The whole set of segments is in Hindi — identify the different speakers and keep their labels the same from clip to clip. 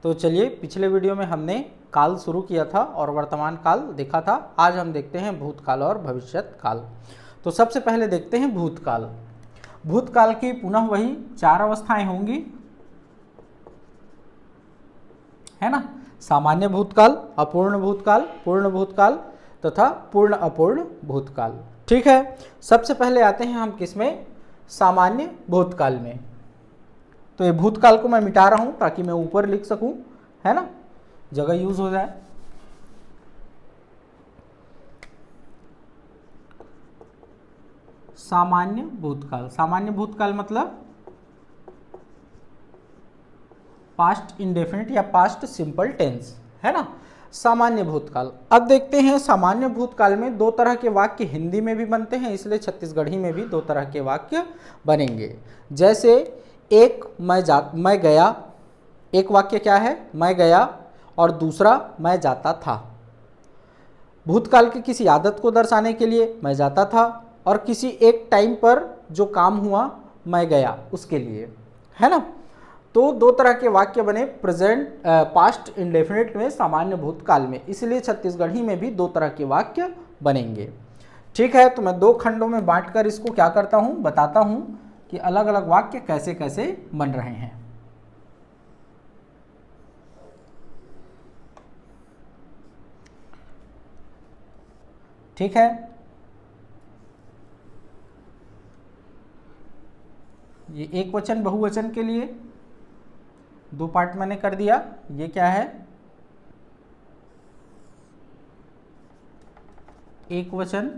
Speaker 1: तो चलिए, पिछले वीडियो में हमने काल शुरू किया था और वर्तमान काल देखा था। आज हम देखते हैं भूतकाल और भविष्यत काल। तो सबसे पहले देखते हैं भूतकाल। भूतकाल की पुनः वही 4 अवस्थाएं होंगी, है ना। सामान्य भूतकाल, अपूर्ण भूतकाल, पूर्ण भूतकाल तथा पूर्ण अपूर्ण भूतकाल। ठीक है, सबसे पहले आते हैं हम किसमें, सामान्य भूतकाल में। तो ये भूतकाल को मैं मिटा रहा हूं ताकि मैं ऊपर लिख सकूं, है ना, जगह यूज हो जाए। सामान्य भूतकाल, सामान्य भूतकाल मतलब पास्ट इंडेफिनिट या पास्ट सिंपल टेंस, है ना। सामान्य भूतकाल। अब देखते हैं सामान्य भूतकाल में 2 तरह के वाक्य हिंदी में भी बनते हैं, इसलिए छत्तीसगढ़ी में भी 2 तरह के वाक्य बनेंगे। जैसे एक मैं गया, एक वाक्य क्या है, मैं गया, और दूसरा मैं जाता था। भूतकाल की किसी आदत को दर्शाने के लिए मैं जाता था, और किसी एक टाइम पर जो काम हुआ मैं गया उसके लिए, है ना। तो 2 तरह के वाक्य बने पास्ट इंडेफिनिट में, सामान्य भूतकाल में, इसलिए छत्तीसगढ़ी में भी 2 तरह के वाक्य बनेंगे। ठीक है, तो मैं 2 खंडों में बांटकर इसको क्या करता हूं, बताता हूं कि अलग अलग वाक्य कैसे कैसे बन रहे हैं। ठीक है, ये एक वचन बहुवचन के लिए 2 पार्ट मैंने कर दिया। ये क्या है, एक वचन,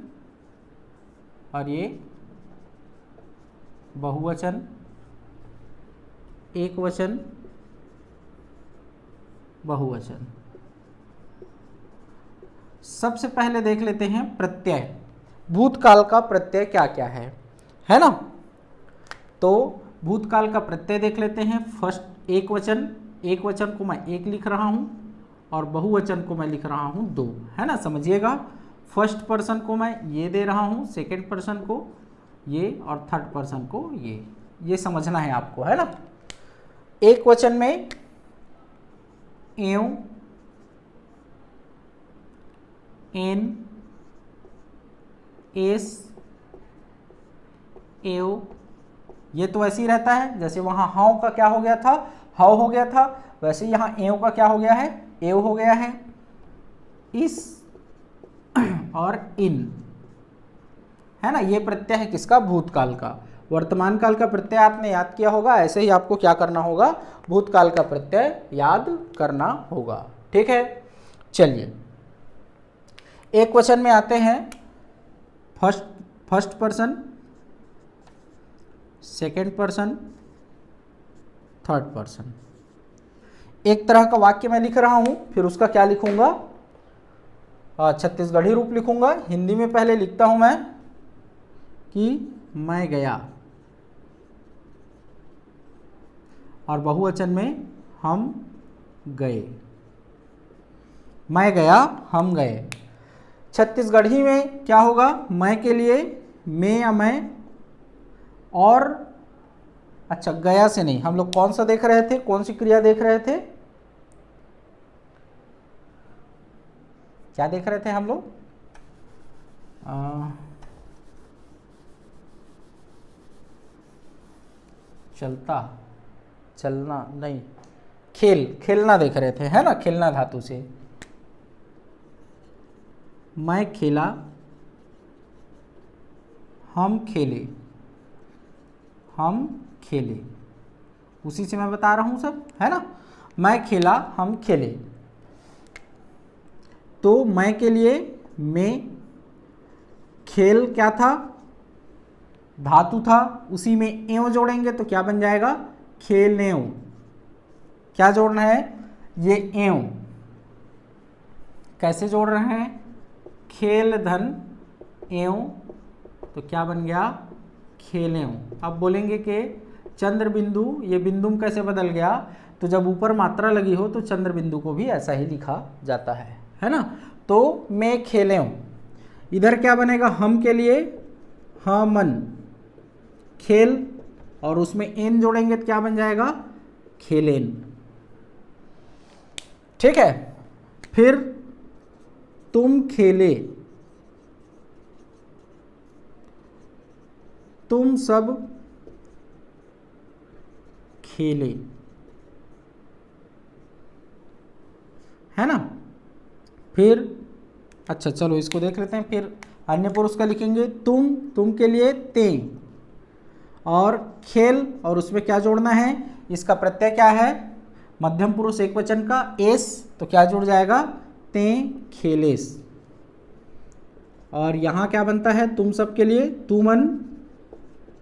Speaker 1: और ये बहुवचन, एक वचन बहुवचन। सबसे पहले देख लेते हैं प्रत्यय। भूतकाल का प्रत्यय क्या क्या है ना। तो भूतकाल का प्रत्यय देख लेते हैं। फर्स्ट एक वचन, एक वचन को मैं 1 लिख रहा हूं और बहुवचन को मैं लिख रहा हूं 2, है ना। समझिएगा, फर्स्ट पर्सन को मैं ये दे रहा हूं, सेकंड पर्सन को ये, और थर्ड पर्सन को ये समझना है आपको, है ना। एक वचन में एवं, एन, एस, एव, ये तो ऐसे ही रहता है। जैसे वहां हाउ का क्या हो गया था, हाउ हो गया था, वैसे यहां एव का क्या हो गया है, एव हो गया है। इस और इन, है ना। ये प्रत्यय है किसका, भूतकाल का। वर्तमान काल का प्रत्यय आपने याद किया होगा, ऐसे ही आपको क्या करना होगा, भूतकाल का प्रत्यय याद करना होगा। ठीक है, चलिए एक वचन में आते हैं। First person, second person, third person. एक तरह का वाक्य मैं लिख रहा हूं, फिर उसका क्या लिखूंगा, छत्तीसगढ़ी रूप लिखूंगा। हिंदी में पहले लिखता हूं मैं कि मैं गया, और बहुवचन में हम गए। मैं गया, हम गए। छत्तीसगढ़ी में क्या होगा, मैं के लिए मैं या मैं, और अच्छा गया से नहीं, हम लोग कौन सा देख रहे थे, कौन सी क्रिया देख रहे थे, क्या देख रहे थे हम लोग, चलता, चलना नहीं, खेलना देख रहे थे, है ना। खेलना धातु से मैं खेला, हम खेले, हम खेले, उसी से मैं बता रहा हूं सब, है ना। मैं खेला, हम खेले। तो मैं के लिए मैं, खेल क्या था, धातु था, उसी में एव जोड़ेंगे तो क्या बन जाएगा, खेलेव। क्या जोड़ना है, ये एव कैसे जोड़ रहे हैं, खेल धन एव, तो क्या बन गया, खेलेव। अब बोलेंगे कि चंद्र बिंदु, ये बिंदु कैसे बदल गया, तो जब ऊपर मात्रा लगी हो तो चंद्र बिंदु को भी ऐसा ही लिखा जाता है ना। तो मैं खेलेव, इधर क्या बनेगा, हम के लिए हमन, खेल, और उसमें एन जोड़ेंगे तो क्या बन जाएगा, खेलेन। ठीक है। फिर तुम खेले, तुम सब खेले, है ना। फिर अच्छा चलो इसको देख लेते हैं। फिर अन्य पुरुष का लिखेंगे तुम के लिए ते, और खेल, और उसमें क्या जोड़ना है, इसका प्रत्यय क्या है, मध्यम पुरुष एक वचन का एस, तो क्या जुड़ जाएगा, ते खेलेस। और यहां क्या बनता है, तुम सब के लिए तुमन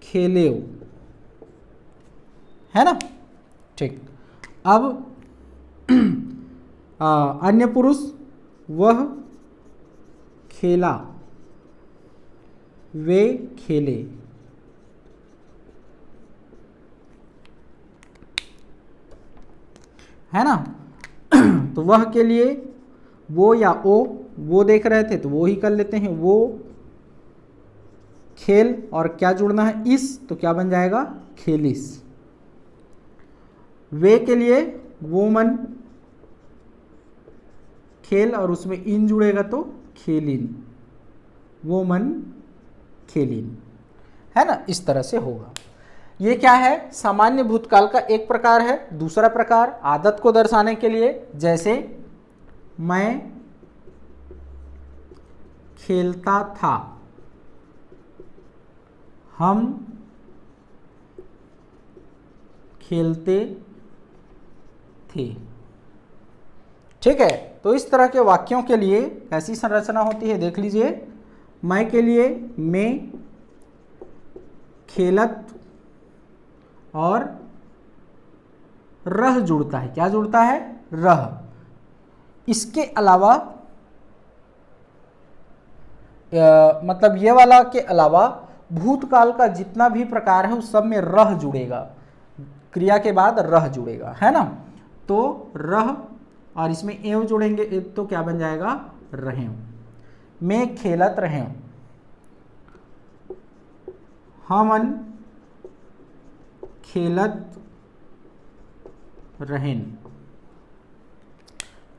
Speaker 1: खेलेओ, है ना। ठीक। अब अन्य पुरुष वह खेला, वे खेले, है ना। तो वह के लिए वो या वो देख रहे थे तो वो ही कर लेते हैं, वो खेल, और क्या जुड़ना है इस, तो क्या बन जाएगा, खेलिस। वे के लिए वोमन खेल, और उसमें इन जुड़ेगा तो खेलिन, वोमन खेलिन, है ना। इस तरह से होगा। ये क्या है, सामान्य भूतकाल का एक प्रकार है। दूसरा प्रकार आदत को दर्शाने के लिए, जैसे मैं खेलता था, हम खेलते थे। ठीक है। तो इस तरह के वाक्यों के लिए कैसी संरचना होती है देख लीजिए। मैं के लिए मैं, खेलत, और रह जुड़ता है, क्या जुड़ता है, रह। इसके अलावा मतलब ये वाला के अलावा भूतकाल का जितना भी प्रकार है उस सब में रह जुड़ेगा, क्रिया के बाद रह जुड़ेगा, है ना। तो रह, और इसमें एव जोड़ेंगे तो क्या बन जाएगा, रहे। मैं खेलत रहे, हमन खेलत रहें।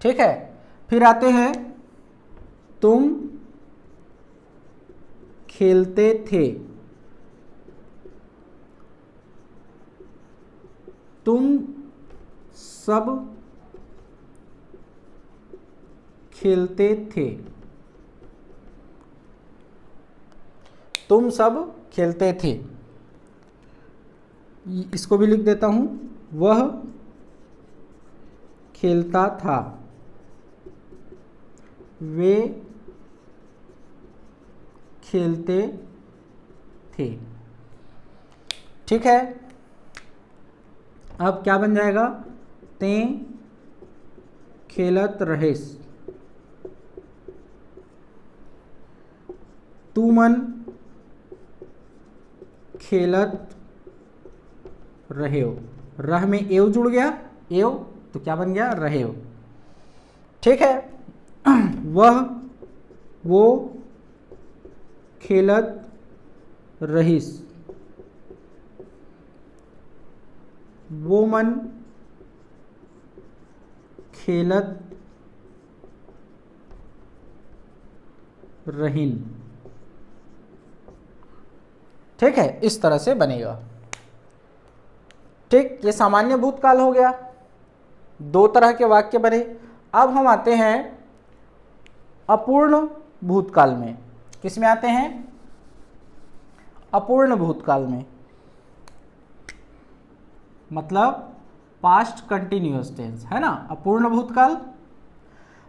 Speaker 1: ठीक है। फिर आते हैं तुम खेलते थे, तुम सब खेलते थे, तुम सब खेलते थे। इसको भी लिख देता हूं, वह खेलता था, वे खेलते थे। ठीक है। अब क्या बन जाएगा, ते खेलत रहेस, तुमन खेलत रहेओ। रह में एव जुड़ गया, एव तो क्या बन गया, रहेओ। ठीक है। वह, वो खेलत रहीस, वो मन खेलत रहीन। ठीक है। इस तरह से बनेगा। ठीक। ये सामान्य भूतकाल हो गया, दो तरह के वाक्य बने। अब हम आते हैं अपूर्ण भूतकाल में। किस में आते हैं, अपूर्ण भूतकाल में, मतलब पास्ट कंटिन्यूअस टेंस, है ना, अपूर्ण भूतकाल।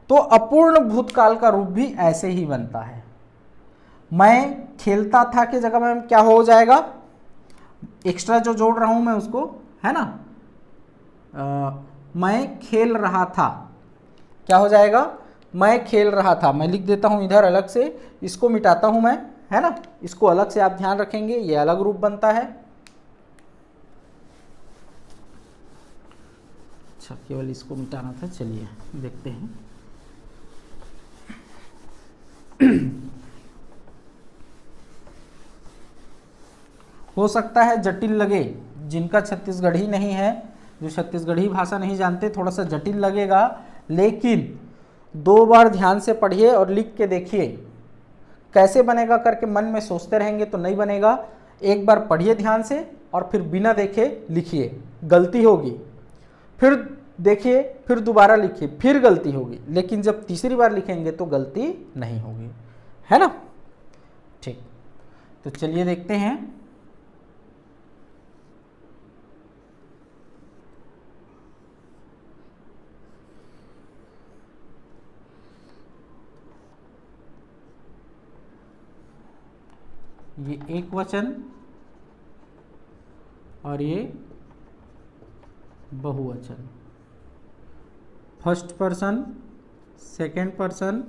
Speaker 1: तो अपूर्ण भूतकाल का रूप भी ऐसे ही बनता है। मैं खेलता था की जगह में क्या हो जाएगा, एक्स्ट्रा जो जोड़ रहा हूं मैं उसको, है ना, मैं खेल रहा था, क्या हो जाएगा, मैं खेल रहा था। मैं लिख देता हूं इधर अलग से, इसको मिटाता हूं मैं, है ना, इसको अलग से आप ध्यान रखेंगे, ये अलग रूप बनता है। अच्छा, केवल इसको मिटाना था, चलिए देखते हैं। हो सकता है जटिल लगे, जिनका छत्तीसगढ़ी नहीं है, जो छत्तीसगढ़ी भाषा नहीं जानते, थोड़ा सा जटिल लगेगा, लेकिन 2 बार ध्यान से पढ़िए और लिख के देखिए। कैसे बनेगा करके मन में सोचते रहेंगे तो नहीं बनेगा। एक बार पढ़िए ध्यान से और फिर बिना देखे लिखिए, गलती होगी, फिर देखिए, फिर दोबारा लिखिए, फिर गलती होगी, लेकिन जब तीसरी बार लिखेंगे तो गलती नहीं होगी, है ना। ठीक, तो चलिए देखते हैं। ये एक वचन और ये बहुवचन, first person, second person,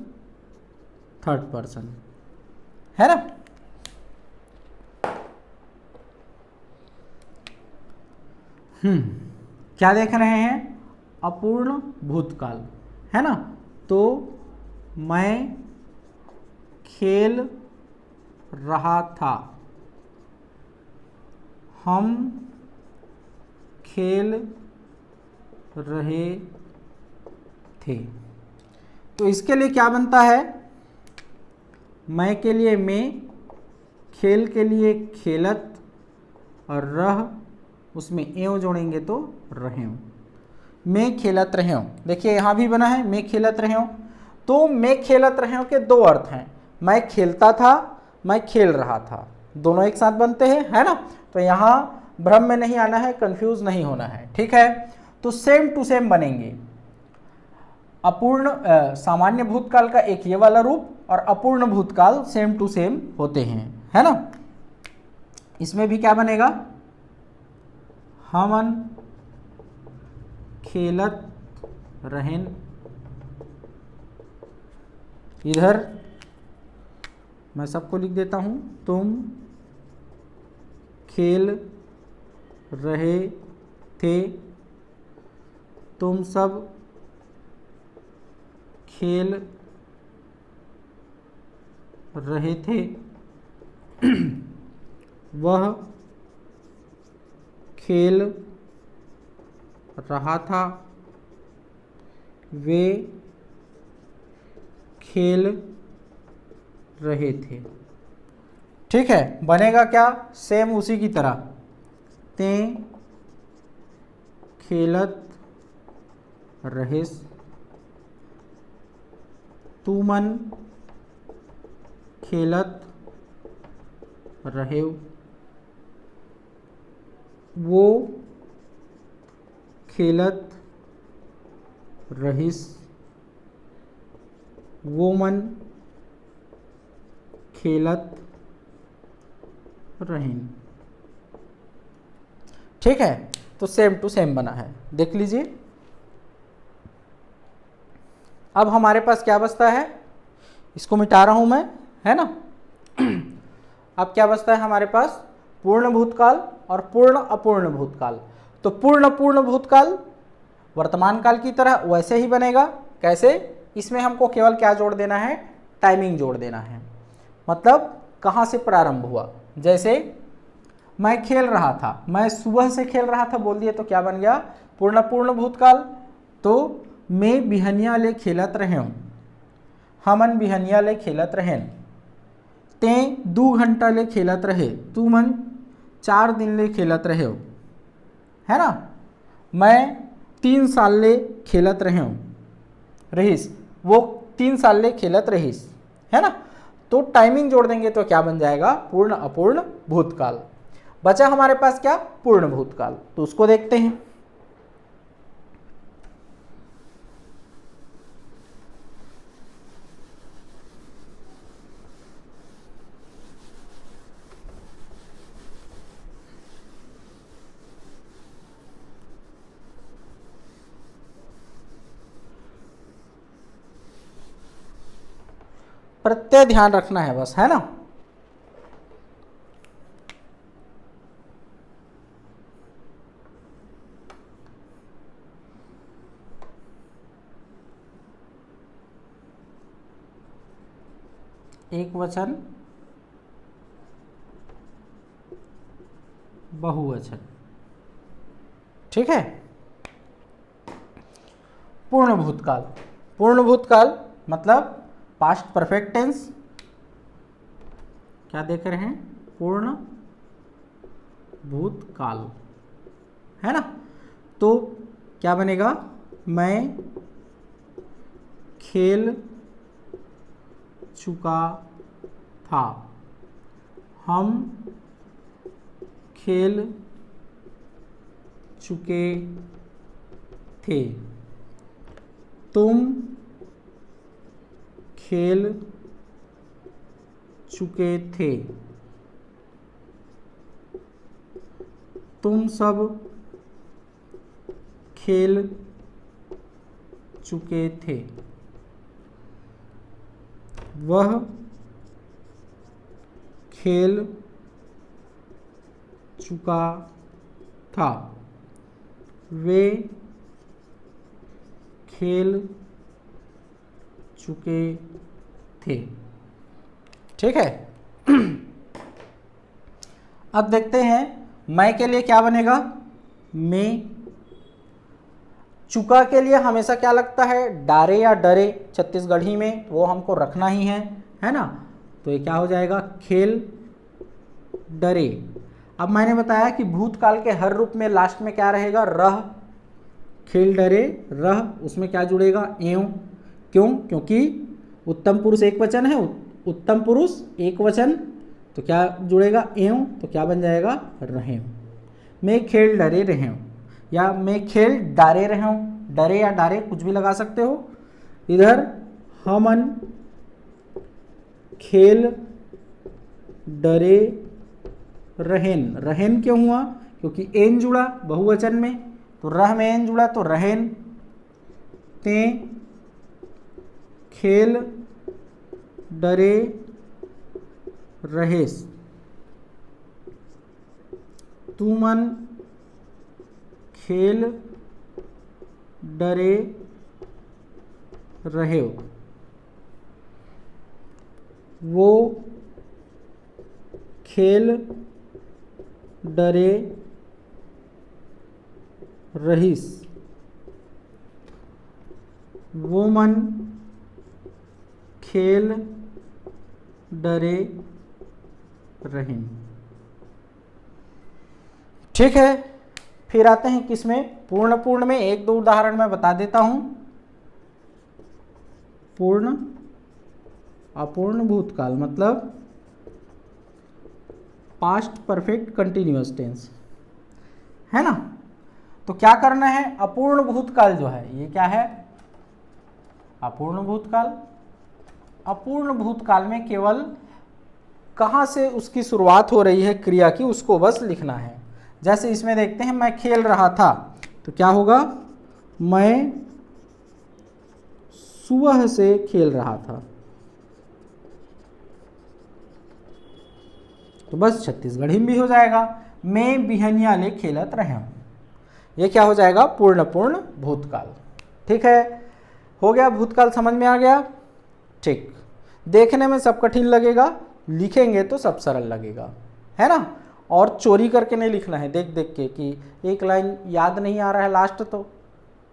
Speaker 1: third person, है ना। क्या देख रहे हैं? अपूर्ण भूतकाल, है ना। तो मैं खेल रहा था, हम खेल रहे थे। तो इसके लिए क्या बनता है? मैं के लिए मैं, खेल के लिए खेलत, और रह उसमें एव जोड़ेंगे तो रहे। मैं खेलत रहे हूँ, देखिए यहाँ भी बना है मैं खेलत रहे हूँ। तो मैं खेलत रहे हूँ के 2 अर्थ हैं, मैं खेलता था, मैं खेल रहा था, दोनों एक साथ बनते हैं, है ना। तो यहाँ भ्रम में नहीं आना है, कंफ्यूज नहीं होना है, ठीक है। तो सेम टू सेम बनेंगे। अपूर्ण सामान्य भूतकाल का एक ये वाला रूप और अपूर्ण भूतकाल सेम टू सेम होते हैं, है ना। इसमें भी क्या बनेगा? हमन खेलत रहेन। इधर मैं सबको लिख देता हूं, तुम खेल रहे थे, तुम सब खेल रहे थे, वह खेल रहा था, वे खेल रहे थे। ठीक है, बनेगा क्या? सेम उसी की तरह। ते खेलत रहेस, तू मन खेलत रहेव, वो खेलत रहिस, वो मन खेलत रहीन। ठीक है, तो सेम टू सेम बना है, देख लीजिए। अब हमारे पास क्या बचता है? इसको मिटा रहा हूं मैं, है ना। अब क्या बचता है हमारे पास? पूर्ण भूतकाल और पूर्ण अपूर्ण भूतकाल। तो पूर्ण अपूर्ण भूतकाल वर्तमान काल की तरह वैसे ही बनेगा। कैसे? इसमें हमको केवल क्या जोड़ देना है? टाइमिंग जोड़ देना है। मतलब कहाँ से प्रारंभ हुआ। जैसे मैं खेल रहा था, मैं सुबह से खेल रहा था बोल दिए तो क्या बन गया? पूर्ण अपूर्ण भूतकाल। तो मैं बिहनिया ले खेलत रहे हूँ, हमन बिहनिया ले खेलत रहें, ते 2 घंटा ले खेलत रहे, तू मन 4 दिन ले खेलत रहे हो, है ना। मैं 3 साल ले खेलत रहे हूँ, रहीस, वो 3 साल ले खेलत रहीस, है ना। तो टाइमिंग जोड़ देंगे तो क्या बन जाएगा? पूर्ण अपूर्ण भूतकाल। बचा हमारे पास क्या? पूर्ण भूतकाल। तो उसको देखते हैं। प्रत्यय ध्यान रखना है बस, है ना। एक वचन, बहुवचन, ठीक है। पूर्ण भूतकाल। पूर्ण भूतकाल मतलब पास्ट परफेक्ट टेंस। क्या देख रहे हैं? पूर्ण भूतकाल, है ना। तो क्या बनेगा? मैं खेल चुका था, हम खेल चुके थे, तुम खेल चुके थे, तुम सब खेल चुके थे, वह खेल चुका था, वे खेल चुके थे। ठीक है। अब देखते हैं मैं के लिए क्या बनेगा? मैं। चुका के लिए हमेशा क्या लगता है? डारे या डरे, छत्तीसगढ़ी में वो हमको रखना ही है ना। तो ये क्या हो जाएगा? खेल डरे। अब मैंने बताया कि भूतकाल के हर रूप में लास्ट में क्या रहेगा? रह। खेल डरे रह, उसमें क्या जुड़ेगा? एव। क्यों? क्योंकि उत्तम पुरुष एक वचन है, उत्तम पुरुष एक वचन, तो क्या जुड़ेगा? एव। तो क्या बन जाएगा? रहे। मैं खेल डरे रहे हूँ, या मैं खेल डारे रहे हूँ। डरे या डारे कुछ भी लगा सकते हो। इधर हमन खेल डरे रहेन। रहेन क्यों हुआ? क्योंकि एन जुड़ा बहुवचन में, तो रह में एन जुड़ा तो रहेन। ते खेल डरे रहेस, तुमन खेल डरे रहे हो, वो खेल डरे रहीस, वो मन खेल डरे रहें। ठीक है। फिर आते हैं किसमें? पूर्ण। पूर्ण में एक दो उदाहरण मैं बता देता हूं। पूर्ण अपूर्ण भूतकाल मतलब पास्ट परफेक्ट कंटिन्यूअस टेंस, है ना। तो क्या करना है? अपूर्ण भूतकाल जो है ये क्या है? अपूर्ण भूतकाल। अपूर्ण भूतकाल में केवल कहाँ से उसकी शुरुआत हो रही है क्रिया की, उसको बस लिखना है। जैसे इसमें देखते हैं मैं खेल रहा था, तो क्या होगा? मैं सुबह से खेल रहा था, तो बस छत्तीसगढ़ी में भी हो जाएगा। मैं बिहनिया ले खेलत रहे हूँ। ये क्या हो जाएगा? पूर्ण पूर्ण भूतकाल। ठीक है, हो गया। भूतकाल समझ में आ गया? ठीक। देखने में सब कठिन लगेगा, लिखेंगे तो सब सरल लगेगा, है ना। और चोरी करके नहीं लिखना है देख देख के कि एक लाइन याद नहीं आ रहा है लास्ट तो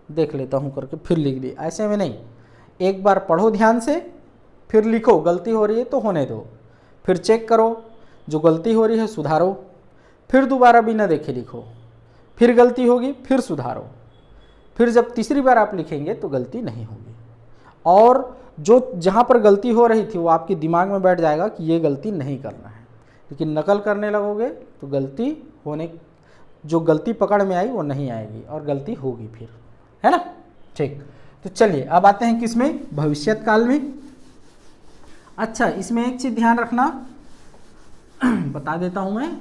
Speaker 1: देख लेता हूँ करके फिर लिख दी, ऐसे में नहीं। एक बार पढ़ो ध्यान से, फिर लिखो। गलती हो रही है तो होने दो, फिर चेक करो, जो गलती हो रही है सुधारो, फिर दोबारा बिना देखे लिखो, फिर गलती होगी फिर सुधारो, फिर जब तीसरी बार आप लिखेंगे तो गलती नहीं होगी। और जो जहाँ पर गलती हो रही थी वो आपके दिमाग में बैठ जाएगा कि ये गलती नहीं करना है। लेकिन नकल करने लगोगे तो गलती होने, जो गलती पकड़ में आई वो नहीं आएगी और गलती होगी फिर, है ना। ठीक। तो चलिए अब आते हैं किसमें? भविष्यत काल में। अच्छा, इसमें एक चीज़ ध्यान रखना, बता देता हूं मैं।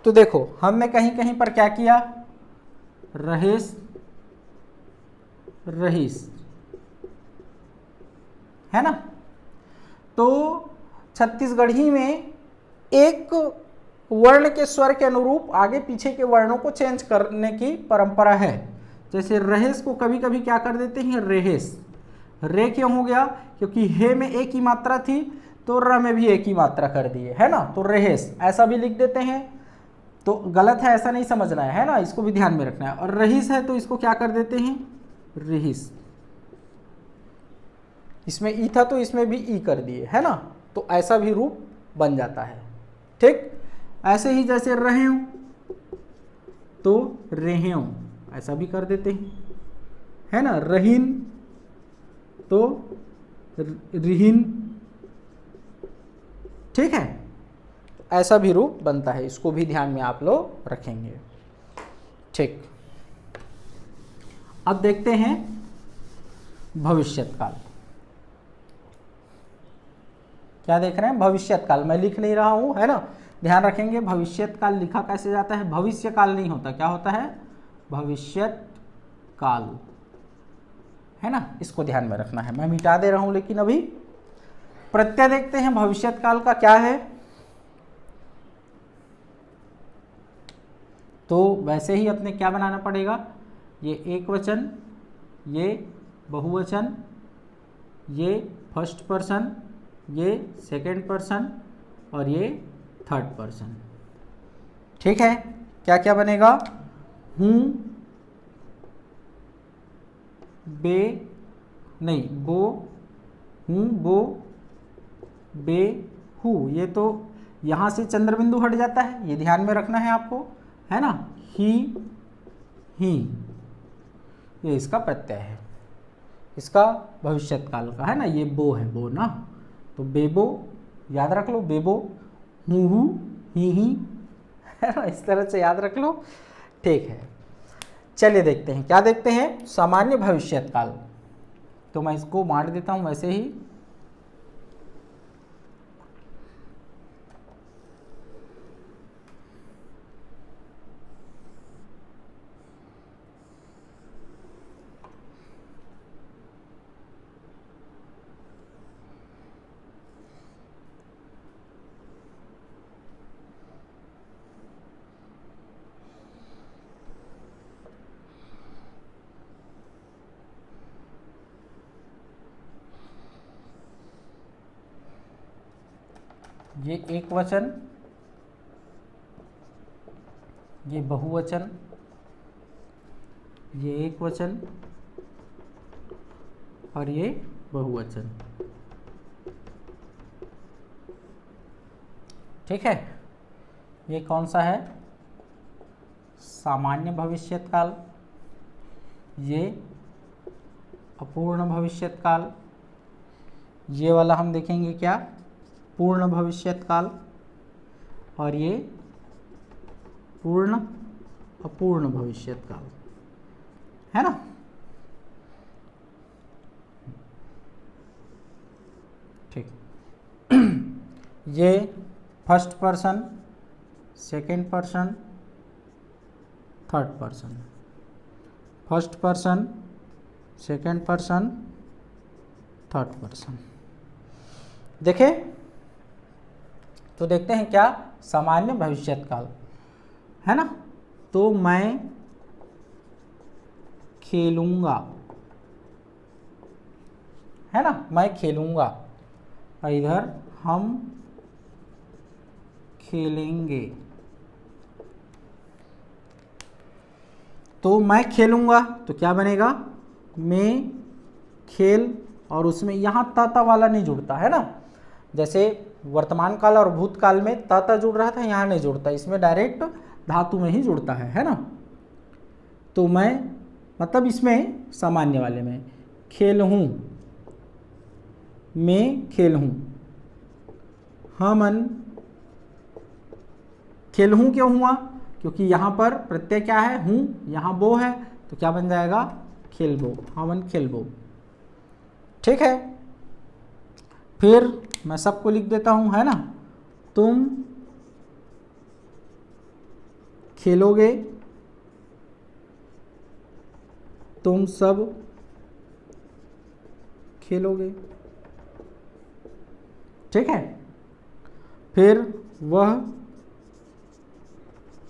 Speaker 1: तो देखो हमने कहीं कहीं पर क्या किया? रहेस रहीस, है ना। तो छत्तीसगढ़ी में एक वर्ण के स्वर के अनुरूप आगे पीछे के वर्णों को चेंज करने की परंपरा है। जैसे रहेस को कभी कभी क्या कर देते हैं, रेहेस। रे क्यों हो गया, क्योंकि हे में एक ही मात्रा थी तो र में भी एक ही मात्रा कर दिए, है ना, तो रेहेस ऐसा भी लिख देते हैं। तो गलत है ऐसा नहीं समझना है ना, इसको भी ध्यान में रखना है। और रहीस है तो इसको क्या कर देते हैं, रहीस। इसमें ई था तो इसमें भी ई कर दिए, है ना, तो ऐसा भी रूप बन जाता है। ठीक, ऐसे ही जैसे रहें तो रहें ऐसा भी कर देते हैं, है ना, रहीन तो रिहीन। ठीक है, ऐसा भी रूप बनता है, इसको भी ध्यान में आप लोग रखेंगे। ठीक, अब देखते हैं भविष्यत काल। क्या देख रहे हैं, भविष्यत काल। मैं लिख नहीं रहा हूं, है ना, ध्यान रखेंगे। भविष्यत काल लिखा कैसे जाता है, भविष्य काल नहीं होता, क्या होता है, भविष्यत काल, है ना, इसको ध्यान में रखना है। मैं मिटा दे रहा हूं, लेकिन अभी प्रत्यय देखते हैं भविष्यत काल का क्या है। तो वैसे ही अपने क्या बनाना पड़ेगा, ये एक वचन, ये बहुवचन, ये फर्स्ट पर्सन, ये सेकंड पर्सन और ये थर्ड पर्सन। ठीक है, क्या क्या बनेगा, हूँ, बे नहीं बो, हूँ बो, बे हूँ। ये तो यहाँ से चंद्र बिंदु हट जाता है, ये ध्यान में रखना है आपको, है ना। ही, ये इसका प्रत्यय है, इसका भविष्यत काल का, है ना। ये बो है, बो ना, तो बेबो याद रख लो, बेबो, हूँ, ही, है ना, इस तरह से याद रख लो। ठीक है, चलिए देखते हैं, क्या देखते हैं, सामान्य भविष्यत काल। तो मैं इसको मार देता हूँ वैसे ही। ये एक वचन, ये बहुवचन, ये एक वचन और ये बहुवचन। ठीक है, ये कौन सा है, सामान्य भविष्यत काल। ये अपूर्ण भविष्यत काल। ये वाला हम देखेंगे क्या, पूर्ण भविष्यत काल। और ये पूर्ण अपूर्ण भविष्यत काल, है ना। ठीक ये first person, second person, third person, first person, second person, third person. देखें तो देखते हैं क्या, सामान्य भविष्यत काल, है ना। तो मैं खेलूंगा, है ना, मैं खेलूंगा, और इधर हम खेलेंगे। तो मैं खेलूंगा तो क्या बनेगा, मैं खेल, और उसमें यहाँ ता वाला नहीं जुड़ता, है ना। जैसे वर्तमान काल और भूतकाल में ता जुड़ रहा था, यहाँ नहीं जुड़ता, इसमें डायरेक्ट धातु में ही जुड़ता है ना। तो मैं मतलब इसमें सामान्य वाले में खेल हूँ, मैं खेल हूँ, हमन खेल हूँ क्यों हुआ, क्योंकि यहाँ पर प्रत्यय क्या है, हूँ, यहाँ बो है, तो क्या बन जाएगा, खेलबो, हमन खेलबो। ठीक है, फिर मैं सबको लिख देता हूँ, है ना। तुम खेलोगे, तुम सब खेलोगे। ठीक है, फिर वह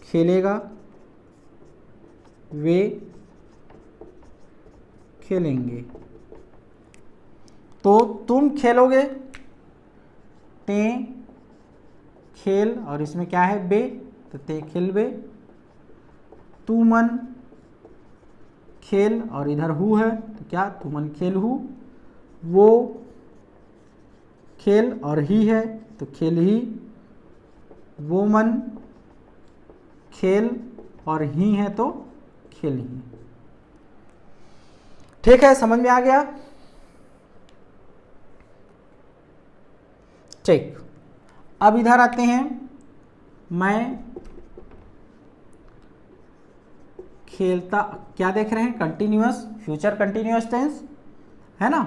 Speaker 1: खेलेगा, वे खेलेंगे। तो तुम खेलोगे, ते खेल, और इसमें क्या है बे, तो ते खेलबे। तू मन खेल, और इधर हु है तो क्या तू मन खेल हु। वो खेल और ही है तो खेल ही। वो मन खेल और ही है तो खेल ही। ठीक है, समझ में आ गया? ठीक, अब इधर आते हैं। मैं खेलता, क्या देख रहे हैं? कंटिन्यूअस, फ्यूचर कंटिन्यूअस टेंस है ना,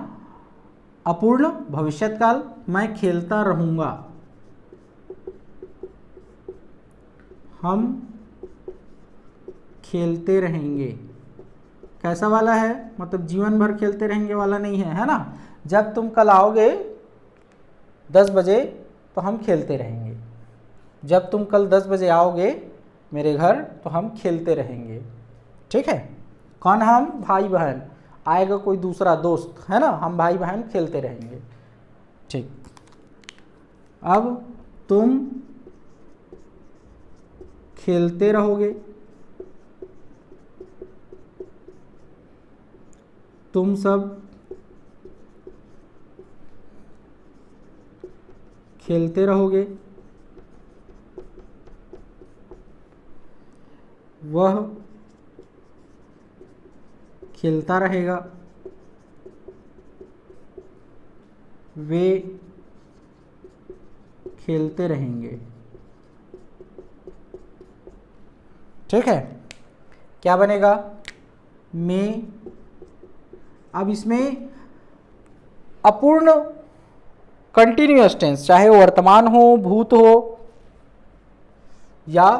Speaker 1: अपूर्ण भविष्यत काल। मैं खेलता रहूंगा, हम खेलते रहेंगे। कैसा वाला है? मतलब जीवन भर खेलते रहेंगे वाला नहीं है ना। जब तुम कल आओगे 10 बजे तो हम खेलते रहेंगे। जब तुम कल 10 बजे आओगे मेरे घर तो हम खेलते रहेंगे। ठीक है, कौन? हम भाई बहन। आएगा कोई दूसरा दोस्त है ना, हम भाई बहन खेलते रहेंगे। ठीक, अब तुम खेलते रहोगे, तुम सब खेलते रहोगे, वह खेलता रहेगा, वे खेलते रहेंगे। ठीक है, क्या बनेगा? मैं। अब इसमें अपूर्ण कंटिन्यूअस टेंस, चाहे वो वर्तमान हो, भूत हो या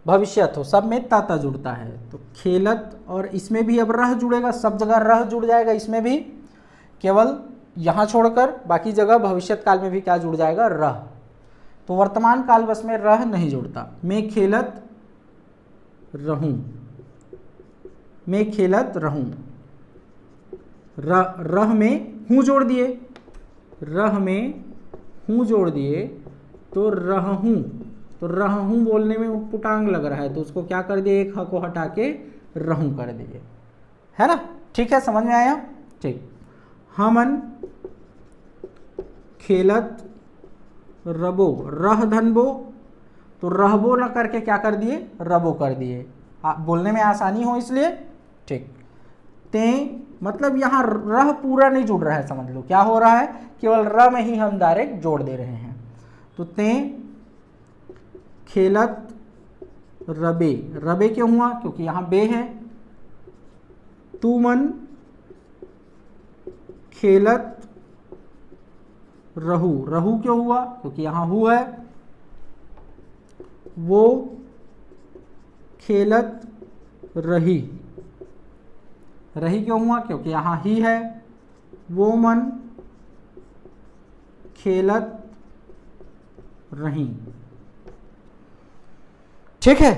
Speaker 1: भविष्यत हो, सब में ताता जुड़ता है। तो खेलत, और इसमें भी अब रह जुड़ेगा, सब जगह रह जुड़ जाएगा। इसमें भी केवल यहाँ छोड़कर बाकी जगह भविष्यत काल में भी क्या जुड़ जाएगा? रह। तो वर्तमान काल बस में रह नहीं जुड़ता। मैं खेलत रहूं, मैं खेलत रहूं। रह में हूं जोड़ दिए, रह में हूं जोड़ दिए तो रहूं। तो रहूं बोलने में उटपुटांग लग रहा है तो उसको क्या कर दिए? एक ह को हटा के रहूं कर दिए, है ना। ठीक है, समझ में आया? ठीक, हमन खेलत रबो, रह धनबो, तो रहबो न करके क्या कर दिए? रबो कर दिए, बोलने में आसानी हो इसलिए। ठीक, ते, मतलब यहाँ रह पूरा नहीं जुड़ रहा है, समझ लो क्या हो रहा है, केवल र में ही हम डायरेक्ट जोड़ दे रहे हैं। तो ते खेलत रबे, रबे क्यों हुआ? क्योंकि यहाँ बे है। तू मन खेलत रहू, रहू क्यों हुआ? क्योंकि यहाँ हु है। वो खेलत रही, रही क्यों हुआ? क्योंकि यहाँ ही है। वो मन खेलत रही। ठीक है,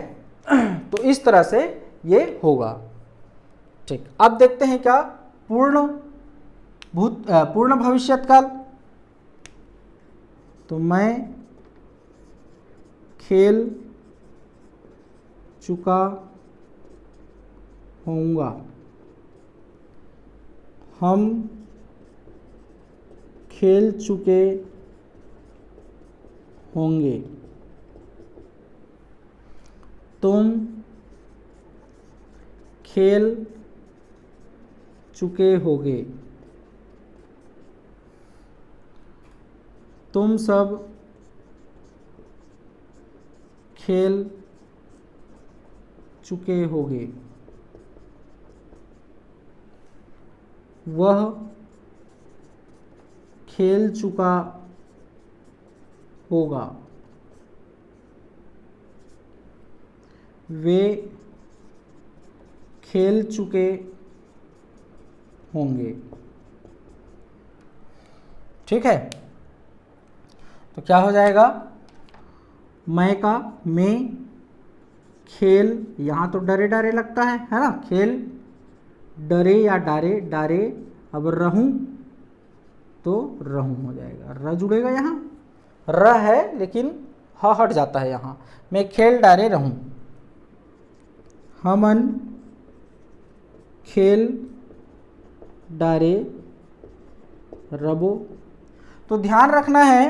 Speaker 1: तो इस तरह से ये होगा। ठीक, अब देखते हैं क्या पूर्ण भविष्यत काल। तो मैं खेल चुका होऊंगा, हम खेल चुके होंगे, तुम खेल चुके होगे, तुम सब खेल चुके होगे, वह खेल चुका होगा, वे खेल चुके होंगे। ठीक है, तो क्या हो जाएगा? मैं का मैं, खेल, यहाँ तो डरे डरे लगता है ना, खेल डरे या डारे, डारे, अब रहूं तो रहूं हो जाएगा, र जुड़ेगा यहाँ, र है लेकिन ह हट जाता है यहाँ, मैं खेल डारे रहूं, हमन खेल डारे रबो। तो ध्यान रखना है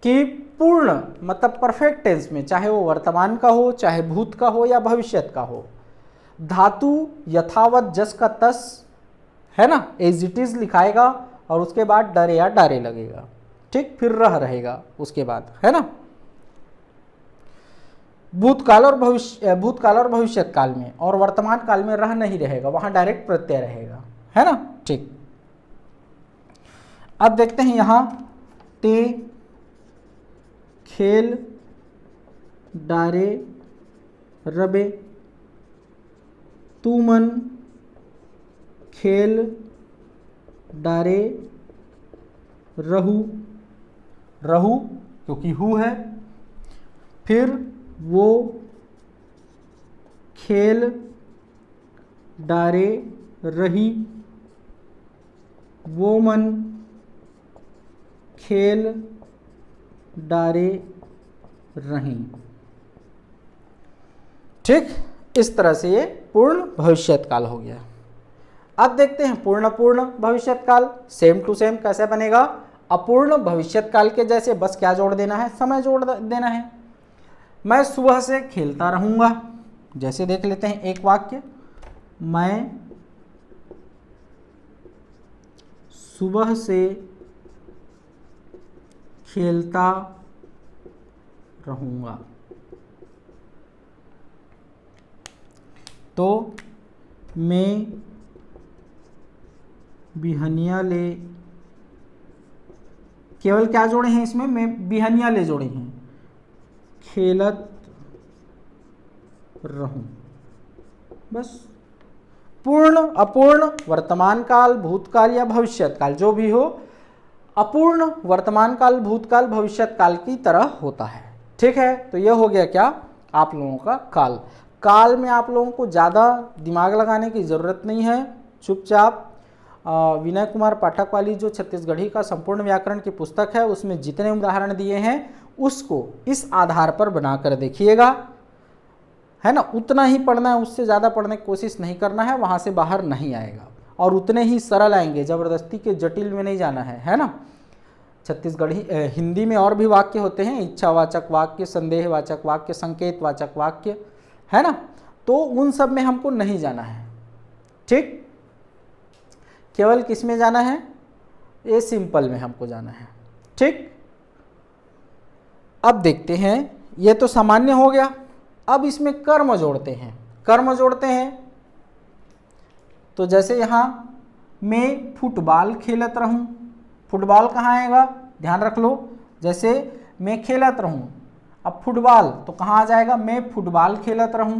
Speaker 1: कि पूर्ण मतलब परफेक्ट टेंस में, चाहे वो वर्तमान का हो, चाहे भूत का हो या भविष्यत का हो, धातु यथावत जस का तस है ना, एज इट इज लिखाएगा और उसके बाद डरे या डारे लगेगा, ठीक, फिर रह रहेगा उसके बाद, है ना। भूतकाल और भविष्यत काल में और वर्तमान काल में रह नहीं रहेगा, वहां डायरेक्ट प्रत्यय रहेगा, है ना, ठीक। अब देखते हैं यहां, ते खेल डारे रबे, तू मन खेल डारे रहू, रहू क्योंकि हु है, फिर वो खेल डारे रही, वो मन खेल डारे रहीं, ठीक। इस तरह से ये पूर्ण भविष्यत काल हो गया। अब देखते हैं पूर्ण भविष्यत काल, सेम टू सेम कैसे बनेगा। अपूर्ण भविष्यत काल के जैसे बस क्या जोड़ देना है, समय जोड़ देना है। मैं सुबह से खेलता रहूंगा, जैसे देख लेते हैं एक वाक्य, मैं सुबह से खेलता रहूंगा, तो मैं बिहनिया ले, केवल क्या जोड़े हैं इसमें, मैं बिहनिया ले जोड़े हैं, खेलत रहूं, बस। पूर्ण अपूर्ण वर्तमान काल भूतकाल या भविष्यत काल जो भी हो, अपूर्ण वर्तमान काल भूतकाल भविष्यत काल की तरह होता है, ठीक है। तो यह हो गया क्या आप लोगों का काल। काल में आप लोगों को ज़्यादा दिमाग लगाने की ज़रूरत नहीं है, चुपचाप विनय कुमार पाठक वाली जो छत्तीसगढ़ी का संपूर्ण व्याकरण की पुस्तक है उसमें जितने उदाहरण दिए हैं उसको इस आधार पर बनाकर देखिएगा, है ना। उतना ही पढ़ना है, उससे ज़्यादा पढ़ने की कोशिश नहीं करना है, वहाँ से बाहर नहीं आएगा, और उतने ही सरल आएंगे, ज़बरदस्ती के जटिल में नहीं जाना है ना। छत्तीसगढ़ी हिंदी में और भी वाक्य होते हैं, इच्छावाचक वाक्य, संदेहवाचक वाक्य, संकेतवाचक वाक्य, है ना, तो उन सब में हमको नहीं जाना है, ठीक। केवल किस में जाना है, ये सिंपल में हमको जाना है, ठीक। अब देखते हैं, ये तो सामान्य हो गया। अब इसमें कर्म जोड़ते हैं, कर्म जोड़ते हैं। तो जैसे यहाँ मैं फुटबॉल खेलत रहूं, फुटबॉल कहाँ आएगा, ध्यान रख लो। जैसे मैं खेलत रहूं, अब फुटबॉल तो कहाँ आ जाएगा, मैं फुटबॉल खेलत रहूं,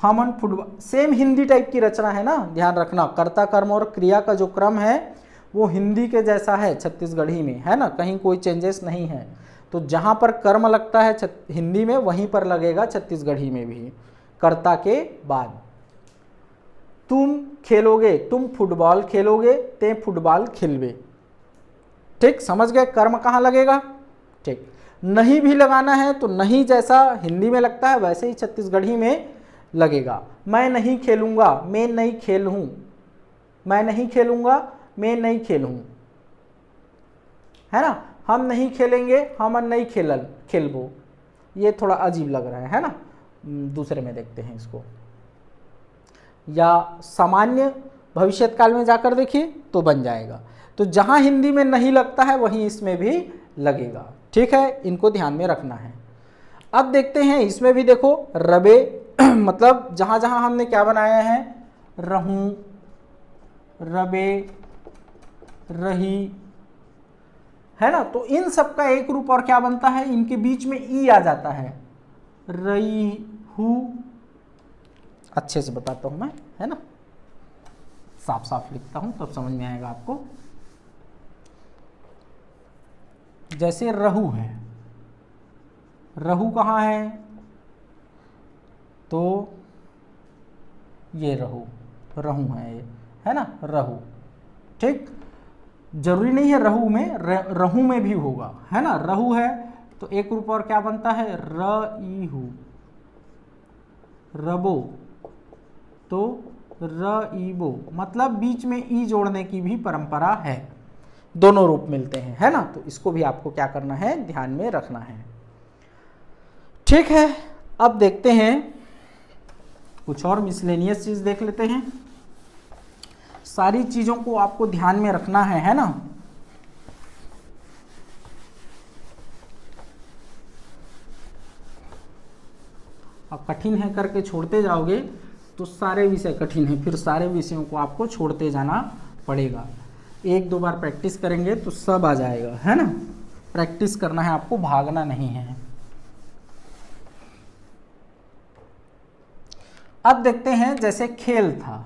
Speaker 1: हमन फुटबॉल, सेम हिंदी टाइप की रचना है ना, ध्यान रखना। कर्ता कर्म और क्रिया का जो क्रम है वो हिंदी के जैसा है छत्तीसगढ़ी में, है ना, कहीं कोई चेंजेस नहीं है। तो जहाँ पर कर्म लगता है हिंदी में वहीं पर लगेगा छत्तीसगढ़ी में भी, कर्ता के बाद। तुम खेलोगे, तुम फुटबॉल खेलोगे, ते फुटबॉल खेलबे, ठीक, समझ गए। कर्म कहाँ लगेगा, ठीक। नहीं भी लगाना है तो नहीं जैसा हिंदी में लगता है वैसे ही छत्तीसगढ़ी में लगेगा। मैं नहीं खेलूंगा, मैं नहीं खेल हूं, मैं नहीं खेलूंगा, मैं नहीं खेल हूं, है ना। हम नहीं खेलेंगे, हम नहीं खेलबो, ये थोड़ा अजीब लग रहा है ना। दूसरे में देखते हैं इसको, या सामान्य भविष्यत काल में जाकर देखिए तो बन जाएगा। तो जहां हिंदी में नहीं लगता है वहीं इसमें भी लगेगा, ठीक है, इनको ध्यान में रखना है। अब देखते हैं इसमें भी देखो, रबे मतलब जहां जहां हमने क्या बनाया है, रहूं, रबे, रही, है ना। तो इन सब का एक रूप और क्या बनता है, इनके बीच में ई आ जाता है, रही हूं। अच्छे से बताता हूं मैं, है ना, साफ साफ लिखता हूं तब समझ में आएगा आपको। जैसे रहू है, रहू कहाँ है, तो ये रहू, रहू है ये, है ना, रहू। ठीक, जरूरी नहीं है रहू में, रहू में भी होगा, है ना। रहू है तो एक रूप और क्या बनता है, रईहू, रबो तो रईबो, मतलब बीच में ई जोड़ने की भी परंपरा है, दोनों रूप मिलते हैं, है ना। तो इसको भी आपको क्या करना है, ध्यान में रखना है। ठीक है, अब देखते हैं कुछ और मिसलेनियस चीज देख लेते हैं। सारी चीजों को आपको ध्यान में रखना है ना। अब कठिन है करके छोड़ते जाओगे तो सारे विषय कठिन है, फिर सारे विषयों को आपको छोड़ते जाना पड़ेगा। एक दो बार प्रैक्टिस करेंगे तो सब आ जाएगा, है ना। प्रैक्टिस करना है आपको, भागना नहीं है। अब देखते हैं, जैसे खेल था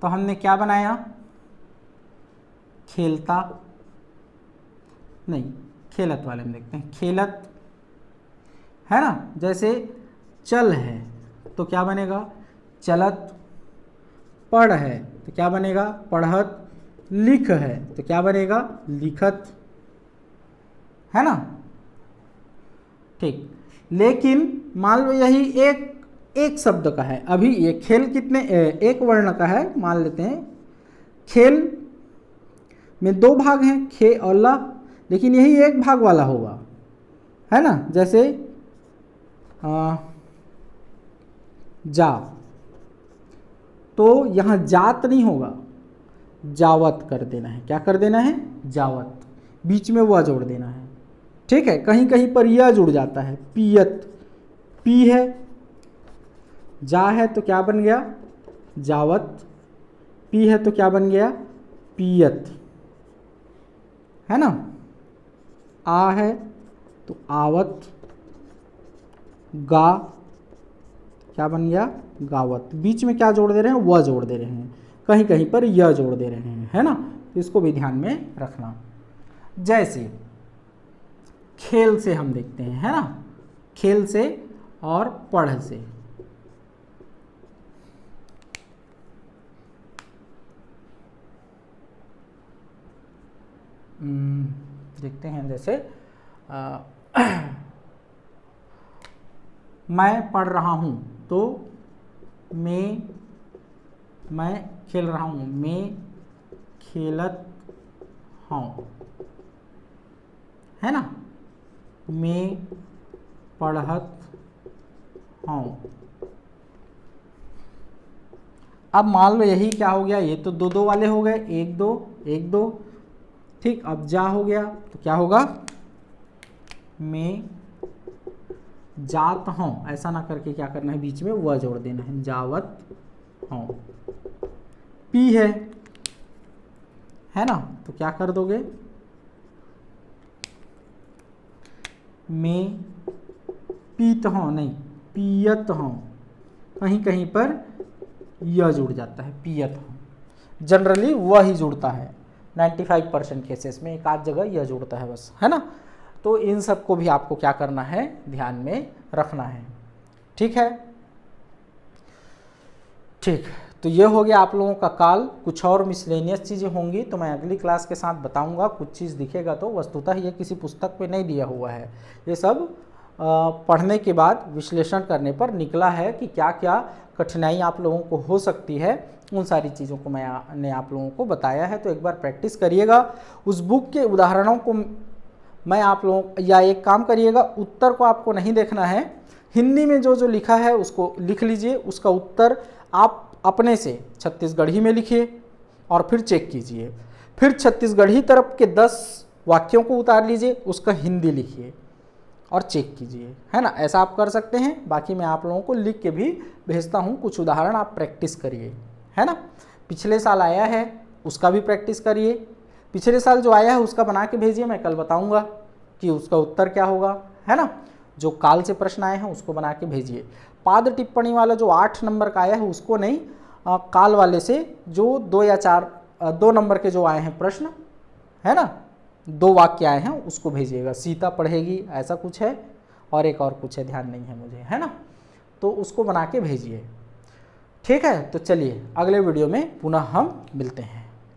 Speaker 1: तो हमने क्या बनाया, खेलता नहीं, खेलत वाले में देखते हैं, खेलत, है ना। जैसे चल है तो क्या बनेगा, चलत। पढ़ है तो क्या बनेगा, पढ़त। लिख है तो क्या बनेगा, लिखत, है ना। ठीक, लेकिन मान लो यही एक शब्द का है, अभी ये खेल कितने, एक वर्ण का है, मान लेते हैं। खेल में दो भाग हैं, खे और ला, लेकिन यही एक भाग वाला होगा, है ना। जैसे जा, तो यहां जात नहीं होगा, जावत कर देना है। क्या कर देना है, जावत, बीच में वह जोड़ देना है। ठीक है, कहीं कहीं पर यह जुड़ जाता है, पियत, पी है, जा है तो क्या बन गया, जावत। पी है तो क्या बन गया, पियत, है ना। आ है तो आवत। गा क्या बन गया, गावत। बीच में क्या जोड़ दे रहे हैं, वह जोड़ दे रहे हैं, कहीं कहीं पर यह जोड़ दे रहे हैं, है ना। तो इसको भी ध्यान में रखना। जैसे खेल से हम देखते हैं, है ना, खेल से और पढ़ से। देखते हैं, जैसे मैं पढ़ रहा हूं तो मैं खेल रहा हूं, मैं खेलत हूं, है ना। मैं पढ़त हूं। अब मान लो यही क्या हो गया, ये तो दो दो वाले हो गए, एक दो एक दो। ठीक, अब जा हो गया तो क्या होगा, मैं जात हूं, ऐसा ना करके क्या करना है, बीच में वह जोड़ देना है, जावत हूं। पी है ना, तो क्या कर दोगे, मैं पीत हूं, नहीं पियत हूं, कहीं कहीं पर यह जुड़ जाता है, पियत हूं। जनरली वह ही जुड़ता है, 95% केसेस में, एक आध जगह यह जुड़ता है बस, है ना। तो इन सब को भी आपको क्या करना है, ध्यान में रखना है। ठीक है, ठीक, तो ये हो गया आप लोगों का काल। कुछ और मिसलेनियस चीज़ें होंगी तो मैं अगली क्लास के साथ बताऊंगा। कुछ चीज़ दिखेगा तो वस्तुतः ये किसी पुस्तक पे नहीं दिया हुआ है, ये सब पढ़ने के बाद विश्लेषण करने पर निकला है कि क्या क्या कठिनाई आप लोगों को हो सकती है। उन सारी चीज़ों को मैंने आप लोगों को बताया है, तो एक बार प्रैक्टिस करिएगा। उस बुक के उदाहरणों को मैं आप लोगों, या एक काम करिएगा, उत्तर को आपको नहीं देखना है, हिंदी में जो जो लिखा है उसको लिख लीजिए, उसका उत्तर आप अपने से छत्तीसगढ़ी में लिखिए और फिर चेक कीजिए। फिर छत्तीसगढ़ी तरफ के 10 वाक्यों को उतार लीजिए, उसका हिंदी लिखिए और चेक कीजिए, है ना। ऐसा आप कर सकते हैं। बाकी मैं आप लोगों को लिख के भी भेजता हूँ, कुछ उदाहरण आप प्रैक्टिस करिए, है ना। पिछले साल आया है उसका भी प्रैक्टिस करिए, पिछले साल जो आया है उसका बना के भेजिए, मैं कल बताऊँगा कि उसका उत्तर क्या होगा, है ना। जो काल से प्रश्न आए हैं उसको बना के भेजिए। पाद टिप्पणी वाला जो 8 नंबर का आया है उसको नहीं, काल वाले से जो 2 या 4 2 नंबर के जो आए हैं प्रश्न, है ना, 2 वाक्य आए हैं उसको भेजिएगा। सीता पढ़ेगी ऐसा कुछ है और एक और कुछ है, ध्यान नहीं है मुझे, है ना। तो उसको बना के भेजिए। ठीक है, तो चलिए अगले वीडियो में पुनः हम मिलते हैं।